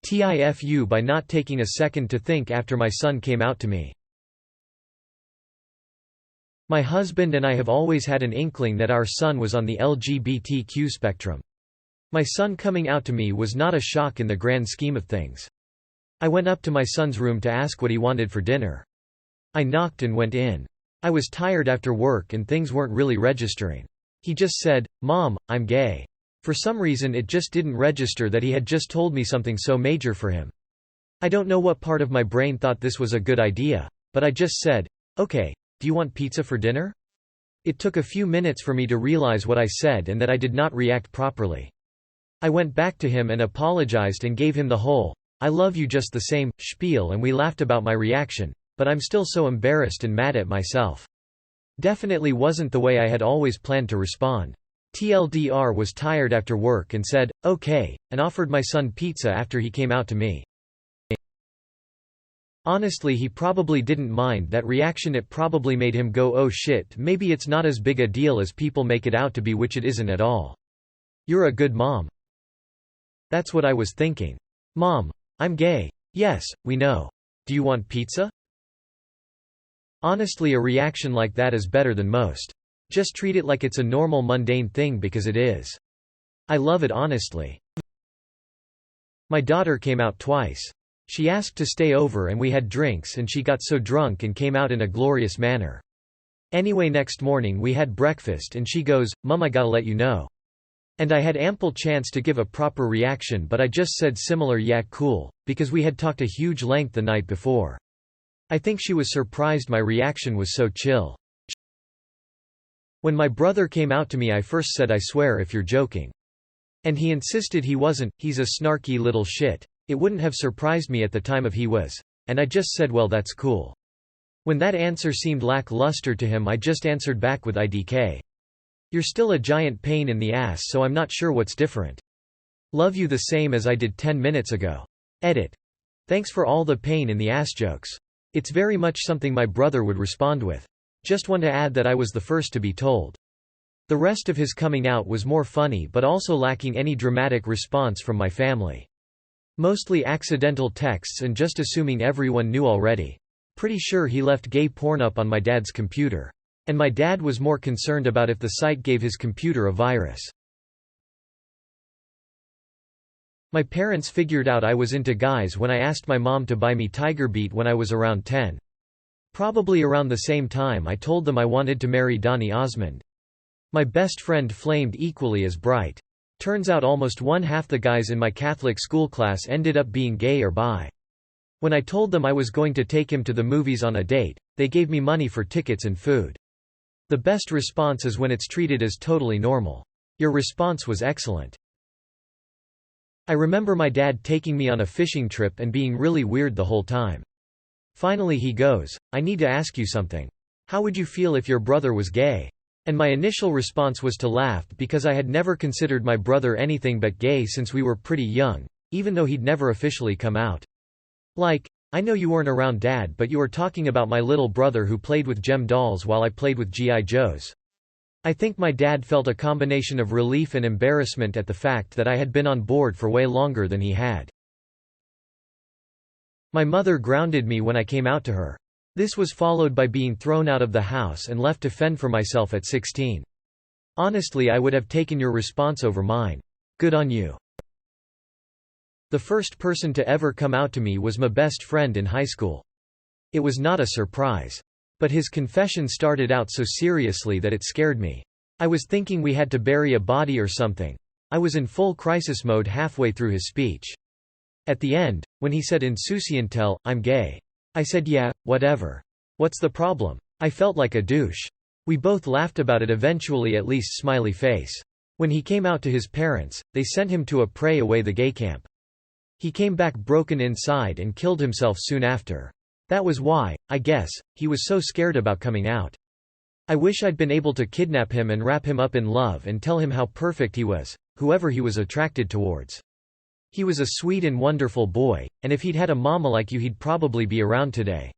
TIFU by not taking a second to think after my son came out to me. My husband and I have always had an inkling that our son was on the LGBTQ spectrum. My son coming out to me was not a shock in the grand scheme of things. I went up to my son's room to ask what he wanted for dinner. I knocked and went in. I was tired after work and things weren't really registering. He just said, "Mom, I'm gay." For some reason it just didn't register that he had just told me something so major for him. I don't know what part of my brain thought this was a good idea, but I just said, "Okay, do you want pizza for dinner?" It took a few minutes for me to realize what I said and that I did not react properly. I went back to him and apologized and gave him the whole, "I love you just the same" spiel, and we laughed about my reaction, but I'm still so embarrassed and mad at myself. Definitely wasn't the way I had always planned to respond. TLDR was tired after work and said, "Okay," and offered my son pizza after he came out to me. Honestly, he probably didn't mind that reaction. It probably made him go, "Oh shit, maybe it's not as big a deal as people make it out to be," which it isn't at all. "You're a good mom." That's what I was thinking. "Mom, I'm gay." "Yes, we know. Do you want pizza?" Honestly, a reaction like that is better than most. Just treat it like it's a normal mundane thing, because it is. I love it honestly. My daughter came out twice. She asked to stay over and we had drinks, and she got so drunk and came out in a glorious manner. Anyway, next morning we had breakfast and she goes, "Mom, I gotta let you know." And I had ample chance to give a proper reaction, but I just said similar "yeah, cool," because we had talked a huge length the night before. I think she was surprised my reaction was so chill. When my brother came out to me, I first said, "I swear if you're joking." And he insisted he wasn't, he's a snarky little shit. It wouldn't have surprised me at the time if he was. And I just said, "Well, that's cool." When that answer seemed lackluster to him, I just answered back with IDK. "You're still a giant pain in the ass, so I'm not sure what's different. Love you the same as I did 10 minutes ago. Edit. Thanks for all the pain in the ass jokes." It's very much something my brother would respond with. Just want to add that I was the first to be told. The rest of his coming out was more funny, but also lacking any dramatic response from my family. Mostly accidental texts and just assuming everyone knew already. Pretty sure he left gay porn up on my dad's computer. And my dad was more concerned about if the site gave his computer a virus. My parents figured out I was into guys when I asked my mom to buy me Tiger Beat when I was around 10. Probably around the same time I told them I wanted to marry Donny Osmond. My best friend flamed equally as bright. Turns out almost one-half the guys in my Catholic school class ended up being gay or bi. When I told them I was going to take him to the movies on a date, they gave me money for tickets and food. The best response is when it's treated as totally normal. Your response was excellent. I remember my dad taking me on a fishing trip and being really weird the whole time. Finally he goes, "I need to ask you something. How would you feel if your brother was gay?" And my initial response was to laugh, because I had never considered my brother anything but gay since we were pretty young, even though he'd never officially come out. Like, "I know you weren't around Dad, but you were talking about my little brother who played with Gem dolls while I played with G.I. Joes." I think my dad felt a combination of relief and embarrassment at the fact that I had been on board for way longer than he had. My mother grounded me when I came out to her. This was followed by being thrown out of the house and left to fend for myself at 16. Honestly, I would have taken your response over mine. Good on you. The first person to ever come out to me was my best friend in high school. It was not a surprise. But his confession started out so seriously that it scared me. I was thinking we had to bury a body or something. I was in full crisis mode halfway through his speech. At the end, when he said insouciantel, "I'm gay," I said, "Yeah, whatever. What's the problem?" I felt like a douche. We both laughed about it eventually, at least smiley face. When he came out to his parents, they sent him to a pray away the gay camp. He came back broken inside and killed himself soon after. That was why, I guess, he was so scared about coming out. I wish I'd been able to kidnap him and wrap him up in love and tell him how perfect he was, whoever he was attracted towards. He was a sweet and wonderful boy, and if he'd had a mama like you, he'd probably be around today.